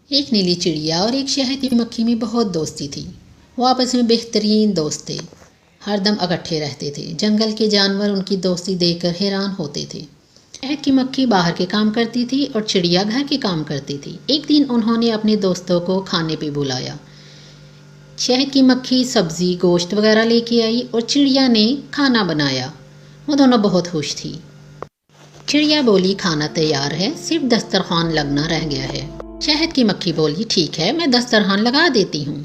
ایک نیلی چڑیا اور ایک شہد کی مکھی میں بہت دوستی تھی۔ وہ آپس میں بہترین دوست تھے، ہر دم اکٹھے رہتے تھے۔ جنگل کے جانور ان کی دوستی دیکھ کر حیران ہوتے تھے۔ شہد کی مکھی باہر کے کام کرتی تھی اور چڑیا گھر کے کام کرتی تھی۔ ایک دن انہوں نے اپنے دوستوں کو کھانے پہ بلایا۔ شہد کی مکھی سبزی، گوشت وغیرہ لے کے آئی اور چڑیا نے کھانا بنایا۔ وہ دونوں بہت خوش تھی۔ چڑیا بولی کھانا تیار ہے، صرف دسترخوان لگنا رہ گیا ہے۔ شہد کی مکھی بولی ٹھیک ہے، میں دسترخوان لگا دیتی ہوں۔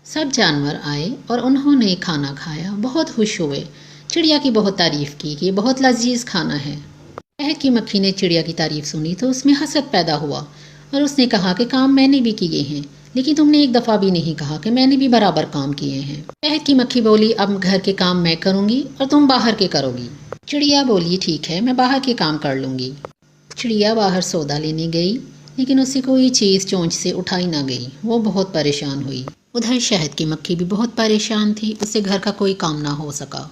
سب جانور آئے اور انہوں نے کھانا کھایا، بہت خوش ہوئے۔ چڑیا کی بہت تعریف کی کہ یہ بہت لذیذ کھانا ہے۔ شہد کی مکھی نے چڑیا کی تعریف سنی تو اس میں حسد پیدا ہوا اور اس نے کہا کہ کام میں نے بھی کیے ہیں، لیکن تم نے ایک دفعہ بھی نہیں کہا کہ میں نے بھی برابر کام کیے ہیں۔ شہد کی مکھی بولی اب گھر کے کام میں کروں گی اور تم باہر کے کرو گی۔ چڑیا بولی ٹھیک ہے، میں باہر کے کام کر لوں گی۔ چڑیا باہر سودا لینے گئی، لیکن اسے کوئی چیز چونچ سے اٹھائی نہ گئی۔ وہ بہت پریشان ہوئی۔ ادھر شہد کی مکھی بھی بہت پریشان تھی، اسے گھر کا کوئی کام نہ ہو سکا۔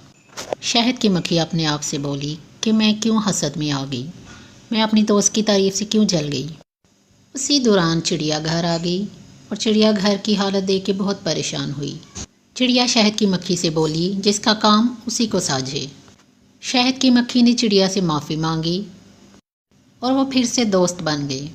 شہد کی مکھی اپنے آپ سے بولی کہ میں کیوں حسد میں آ گئی، میں اپنی دوست کی تعریف سے کیوں جل گئی۔ اسی دوران چڑیا گھر آ گئی اور چڑیا گھر کی حالت دیکھ کے بہت پریشان ہوئی۔ چڑیا شہد کی مکھی سے بولی جس کا کام اسی کو ساجھے۔ شہد کی مکھی نے چڑیا سے معافی مانگی اور وہ پھر سے دوست بن گئے۔